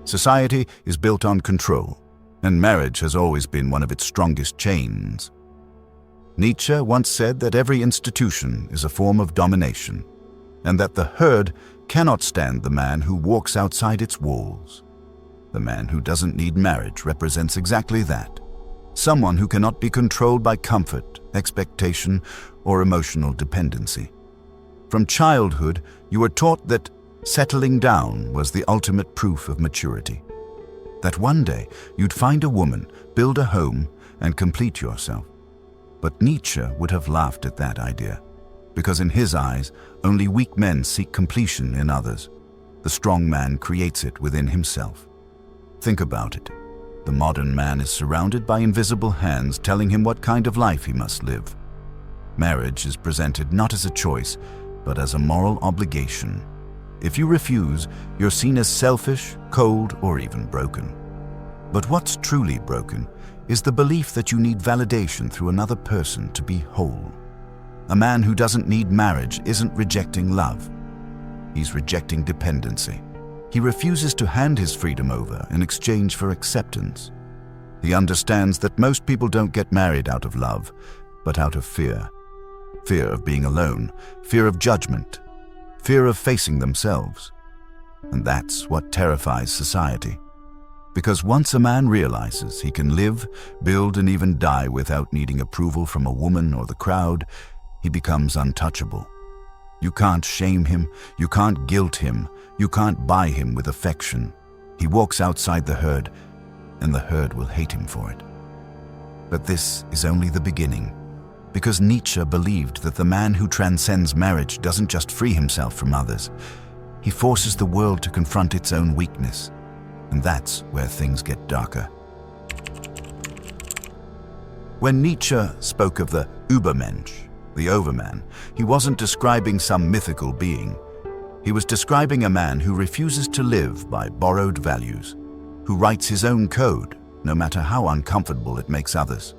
Society is built on control, and marriage has always been one of its strongest chains. Nietzsche once said that every institution is a form of domination, and that the herd cannot stand the man who walks outside its walls. The man who doesn't need marriage represents exactly that. Someone who cannot be controlled by comfort, expectation, or emotional dependency. From childhood, you were taught that settling down was the ultimate proof of maturity. That one day you'd find a woman, build a home, and complete yourself. But Nietzsche would have laughed at that idea, because in his eyes, only weak men seek completion in others. The strong man creates it within himself. Think about it. The modern man is surrounded by invisible hands telling him what kind of life he must live. Marriage is presented not as a choice, but as a moral obligation. If you refuse, you're seen as selfish, cold, or even broken. But what's truly broken is the belief that you need validation through another person to be whole. A man who doesn't need marriage isn't rejecting love. He's rejecting dependency. He refuses to hand his freedom over in exchange for acceptance. He understands that most people don't get married out of love, but out of fear. Fear of being alone, fear of judgment, fear of facing themselves. And that's what terrifies society. Because once a man realizes he can live, build, and even die without needing approval from a woman or the crowd, he becomes untouchable. You can't shame him, you can't guilt him, you can't buy him with affection. He walks outside the herd, and the herd will hate him for it. But this is only the beginning, because Nietzsche believed that the man who transcends marriage doesn't just free himself from others, he forces the world to confront its own weakness. And that's where things get darker. When Nietzsche spoke of the Übermensch, the overman, he wasn't describing some mythical being. He was describing a man who refuses to live by borrowed values, who writes his own code, no matter how uncomfortable it makes others.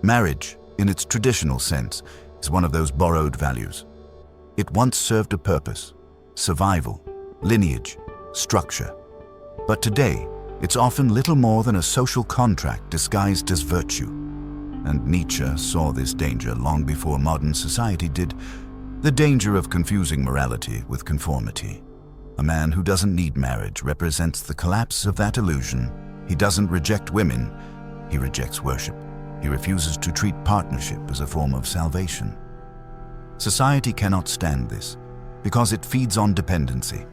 Marriage, in its traditional sense, is one of those borrowed values. It once served a purpose: survival, lineage, structure. But today, it's often little more than a social contract disguised as virtue. And Nietzsche saw this danger long before modern society did, the danger of confusing morality with conformity. A man who doesn't need marriage represents the collapse of that illusion. He doesn't reject women, he rejects worship. He refuses to treat partnership as a form of salvation. Society cannot stand this, because it feeds on dependency.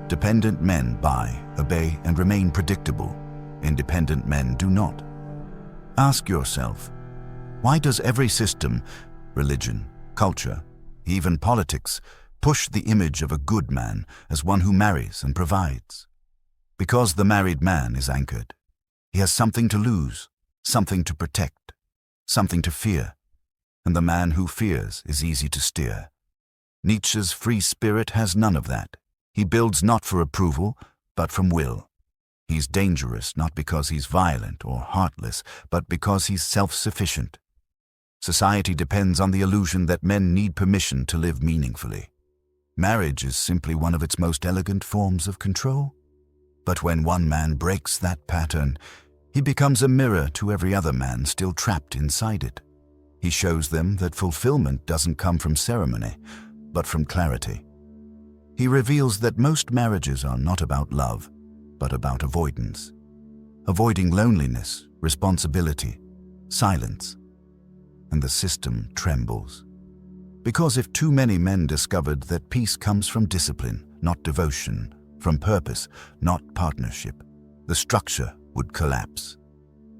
Dependent men buy, obey, and remain predictable. Independent men do not. Ask yourself, why does every system, religion, culture, even politics, push the image of a good man as one who marries and provides? Because the married man is anchored. He has something to lose, something to protect, something to fear. And the man who fears is easy to steer. Nietzsche's free spirit has none of that. He builds not for approval, but from will. He's dangerous not because he's violent or heartless, but because he's self-sufficient. Society depends on the illusion that men need permission to live meaningfully. Marriage is simply one of its most elegant forms of control. But when one man breaks that pattern, he becomes a mirror to every other man still trapped inside it. He shows them that fulfillment doesn't come from ceremony, but from clarity. He reveals that most marriages are not about love, but about avoidance. Avoiding loneliness, responsibility, silence. And the system trembles. Because if too many men discovered that peace comes from discipline, not devotion, from purpose, not partnership, the structure would collapse.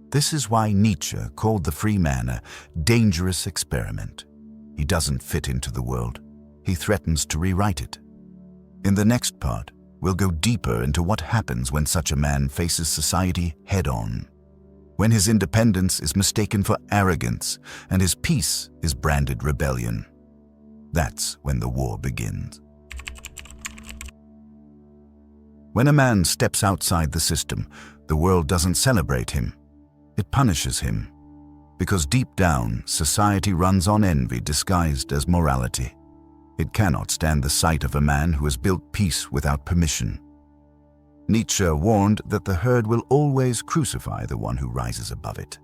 This is why Nietzsche called the free man a dangerous experiment. He doesn't fit into the world. He threatens to rewrite it. In the next part, we'll go deeper into what happens when such a man faces society head-on. When his independence is mistaken for arrogance and his peace is branded rebellion. That's when the war begins. When a man steps outside the system, the world doesn't celebrate him. It punishes him. Because deep down, society runs on envy disguised as morality. It cannot stand the sight of a man who has built peace without permission. Nietzsche warned that the herd will always crucify the one who rises above it,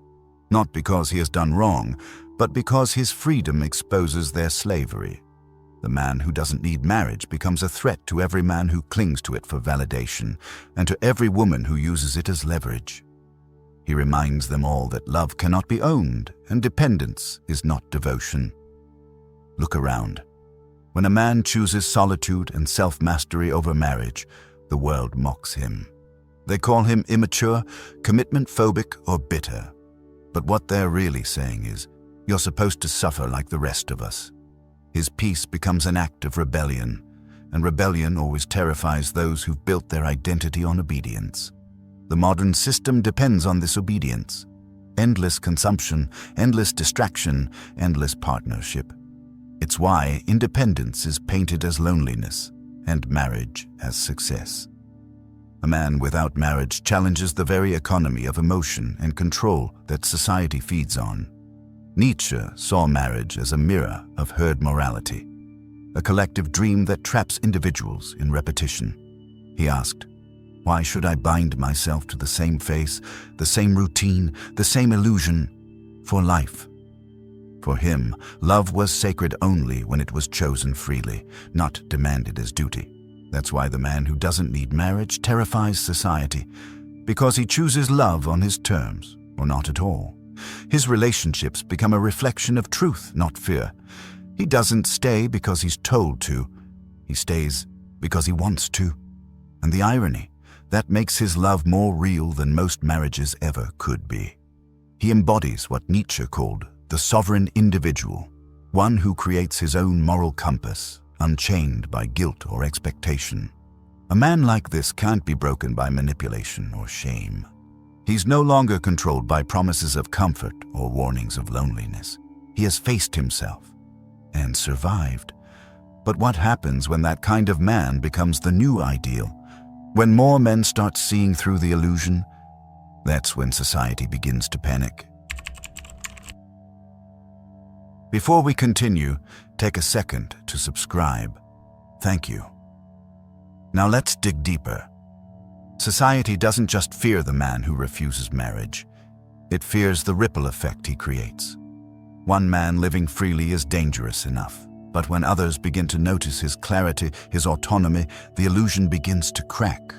not because he has done wrong, but because his freedom exposes their slavery. The man who doesn't need marriage becomes a threat to every man who clings to it for validation, and to every woman who uses it as leverage. He reminds them all that love cannot be owned, and dependence is not devotion. Look around. When a man chooses solitude and self-mastery over marriage, the world mocks him. They call him immature, commitment-phobic, or bitter. But what they're really saying is, you're supposed to suffer like the rest of us. His peace becomes an act of rebellion, and rebellion always terrifies those who've built their identity on obedience. The modern system depends on this obedience. Endless consumption, endless distraction, endless partnership. It's why independence is painted as loneliness and marriage as success. A man without marriage challenges the very economy of emotion and control that society feeds on. Nietzsche saw marriage as a mirror of herd morality, a collective dream that traps individuals in repetition. He asked, "Why should I bind myself to the same face, the same routine, the same illusion for life?" For him, love was sacred only when it was chosen freely, not demanded as duty. That's why the man who doesn't need marriage terrifies society, because he chooses love on his terms, or not at all. His relationships become a reflection of truth, not fear. He doesn't stay because he's told to. He stays because he wants to. And the irony, that makes his love more real than most marriages ever could be. He embodies what Nietzsche called the sovereign individual, one who creates his own moral compass, unchained by guilt or expectation. A man like this can't be broken by manipulation or shame. He's no longer controlled by promises of comfort or warnings of loneliness. He has faced himself and survived. But what happens when that kind of man becomes the new ideal? When more men start seeing through the illusion, that's when society begins to panic. Before we continue, take a second to subscribe. Thank you. Now let's dig deeper. Society doesn't just fear the man who refuses marriage. It fears the ripple effect he creates. One man living freely is dangerous enough, but when others begin to notice his clarity, his autonomy, the illusion begins to crack.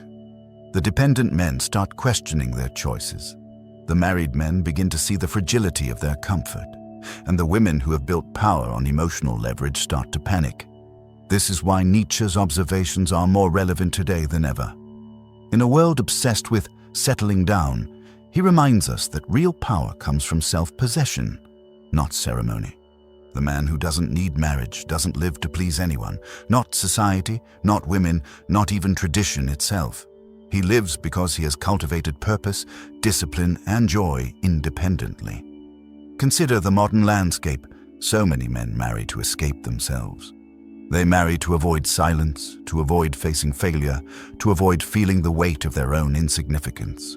The dependent men start questioning their choices. The married men begin to see the fragility of their comfort, and the women who have built power on emotional leverage start to panic. This is why Nietzsche's observations are more relevant today than ever. In a world obsessed with settling down, he reminds us that real power comes from self-possession, not ceremony. The man who doesn't need marriage doesn't live to please anyone, not society, not women, not even tradition itself. He lives because he has cultivated purpose, discipline, and joy independently. Consider the modern landscape. So many men marry to escape themselves. They marry to avoid silence, to avoid facing failure, to avoid feeling the weight of their own insignificance.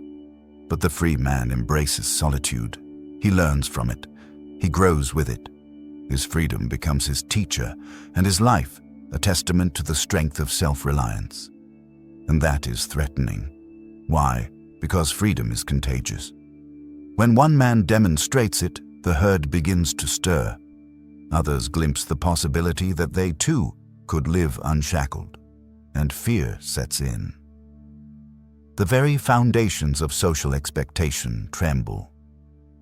But the free man embraces solitude. He learns from it. He grows with it. His freedom becomes his teacher, and his life a testament to the strength of self-reliance. And that is threatening. Why? Because freedom is contagious. When one man demonstrates it, the herd begins to stir. Others glimpse the possibility that they too could live unshackled, and fear sets in. The very foundations of social expectation tremble.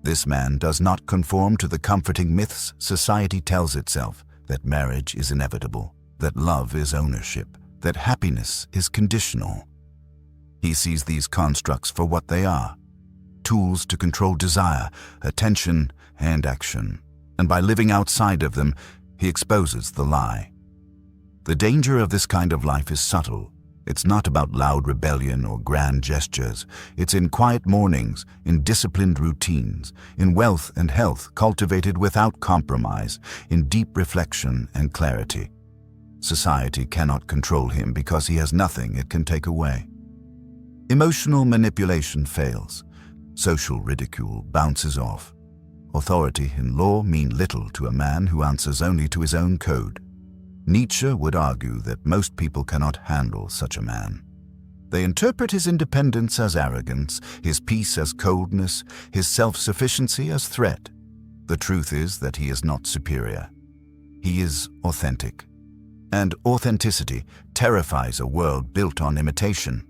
This man does not conform to the comforting myths society tells itself, that marriage is inevitable, that love is ownership, that happiness is conditional. He sees these constructs for what they are: tools to control desire, attention, and action. And by living outside of them, he exposes the lie. The danger of this kind of life is subtle. It's not about loud rebellion or grand gestures. It's in quiet mornings, in disciplined routines, in wealth and health cultivated without compromise, in deep reflection and clarity. Society cannot control him because he has nothing it can take away. Emotional manipulation fails. Social ridicule bounces off. Authority and law mean little to a man who answers only to his own code. Nietzsche would argue that most people cannot handle such a man. They interpret his independence as arrogance, his peace as coldness, his self-sufficiency as threat. The truth is that he is not superior. He is authentic. And authenticity terrifies a world built on imitation.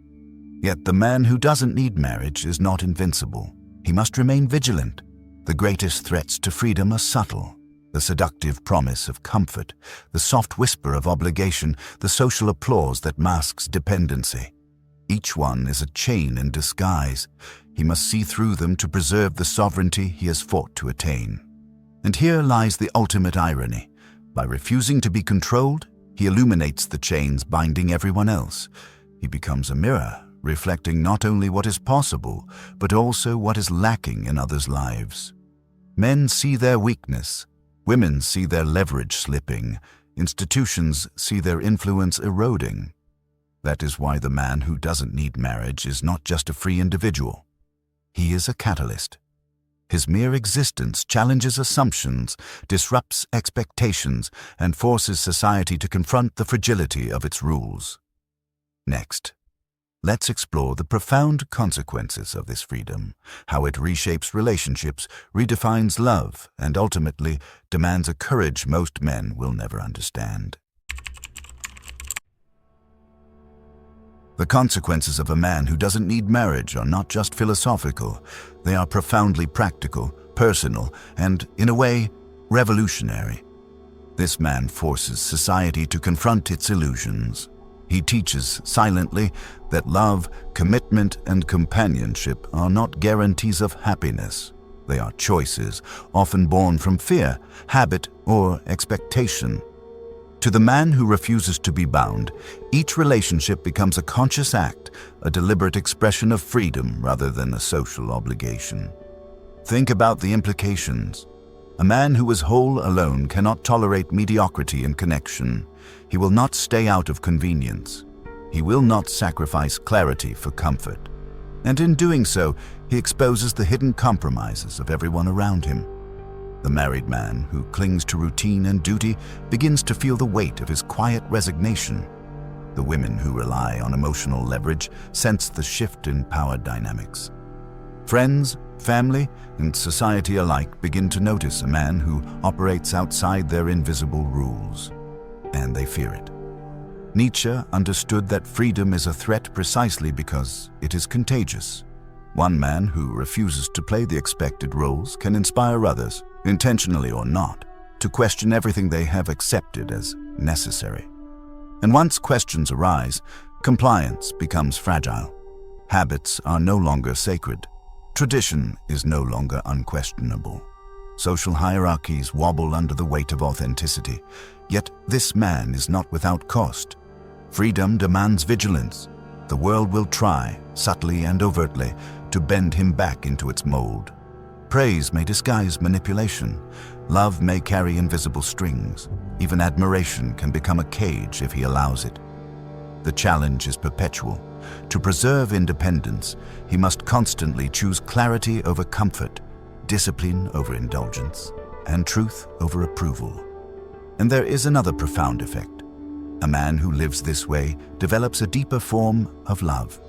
Yet the man who doesn't need marriage is not invincible. He must remain vigilant. The greatest threats to freedom are subtle. The seductive promise of comfort, the soft whisper of obligation, the social applause that masks dependency. Each one is a chain in disguise. He must see through them to preserve the sovereignty he has fought to attain. And here lies the ultimate irony. By refusing to be controlled, he illuminates the chains binding everyone else. He becomes a mirror, reflecting not only what is possible, but also what is lacking in others' lives. Men see their weakness. Women see their leverage slipping. Institutions see their influence eroding. That is why the man who doesn't need marriage is not just a free individual. He is a catalyst. His mere existence challenges assumptions, disrupts expectations, and forces society to confront the fragility of its rules. Next, let's explore the profound consequences of this freedom, how it reshapes relationships, redefines love, and ultimately demands a courage most men will never understand. The consequences of a man who doesn't need marriage are not just philosophical. They are profoundly practical, personal, and, in a way, revolutionary. This man forces society to confront its illusions. He teaches silently that love, commitment, and companionship are not guarantees of happiness. They are choices, often born from fear, habit, or expectation. To the man who refuses to be bound, each relationship becomes a conscious act, a deliberate expression of freedom rather than a social obligation. Think about the implications. A man who is whole alone cannot tolerate mediocrity in connection. He will not stay out of convenience. He will not sacrifice clarity for comfort. And in doing so, he exposes the hidden compromises of everyone around him. The married man who clings to routine and duty begins to feel the weight of his quiet resignation. The women who rely on emotional leverage sense the shift in power dynamics. Friends, family, and society alike begin to notice a man who operates outside their invisible rules, and they fear it. Nietzsche understood that freedom is a threat precisely because it is contagious. One man who refuses to play the expected roles can inspire others, intentionally or not, to question everything they have accepted as necessary. And once questions arise, compliance becomes fragile. Habits are no longer sacred. Tradition is no longer unquestionable. Social hierarchies wobble under the weight of authenticity. Yet this man is not without cost. Freedom demands vigilance. The world will try, subtly and overtly, to bend him back into its mold. Praise may disguise manipulation. Love may carry invisible strings. Even admiration can become a cage if he allows it. The challenge is perpetual. To preserve independence, he must constantly choose clarity over comfort, discipline over indulgence, and truth over approval. And there is another profound effect. A man who lives this way develops a deeper form of love.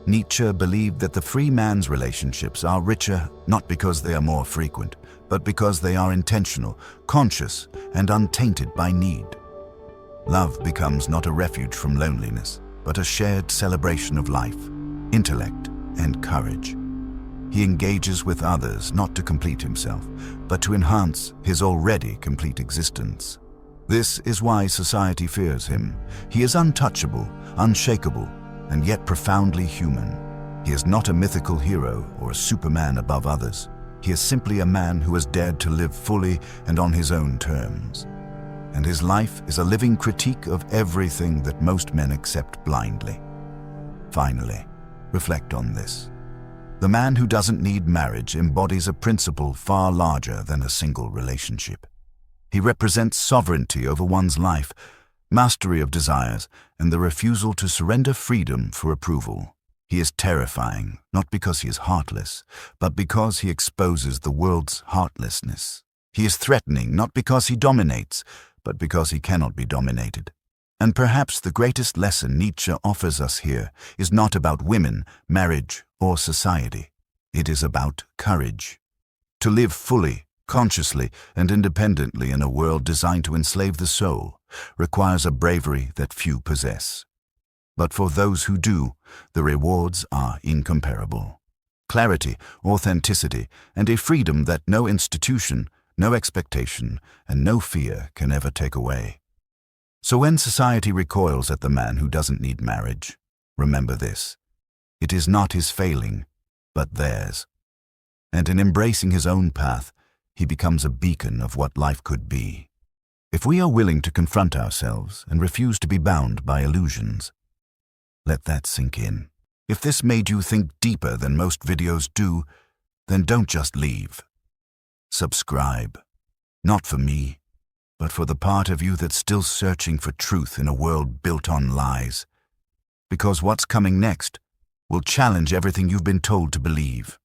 Nietzsche believed that the free man's relationships are richer not because they are more frequent, but because they are intentional, conscious, and untainted by need. Love becomes not a refuge from loneliness, but a shared celebration of life, intellect, and courage. He engages with others not to complete himself, but to enhance his already complete existence. This is why society fears him. He is untouchable, unshakable, and yet profoundly human. He is not a mythical hero or a superman above others. He is simply a man who has dared to live fully and on his own terms. And his life is a living critique of everything that most men accept blindly. Finally, reflect on this. The man who doesn't need marriage embodies a principle far larger than a single relationship. He represents sovereignty over one's life, mastery of desires, and the refusal to surrender freedom for approval. He is terrifying, not because he is heartless, but because he exposes the world's heartlessness. He is threatening, not because he dominates, but because he cannot be dominated. And perhaps the greatest lesson Nietzsche offers us here is not about women, marriage, or society. It is about courage. To live fully, consciously, and independently in a world designed to enslave the soul requires a bravery that few possess. But for those who do, the rewards are incomparable. Clarity, authenticity, and a freedom that no institution, no expectation, and no fear can ever take away. So when society recoils at the man who doesn't need marriage, remember this: it is not his failing, but theirs. And in embracing his own path, he becomes a beacon of what life could be. If we are willing to confront ourselves and refuse to be bound by illusions, let that sink in. If this made you think deeper than most videos do, then don't just leave. Subscribe. Not for me, but for the part of you that's still searching for truth in a world built on lies. Because what's coming next will challenge everything you've been told to believe.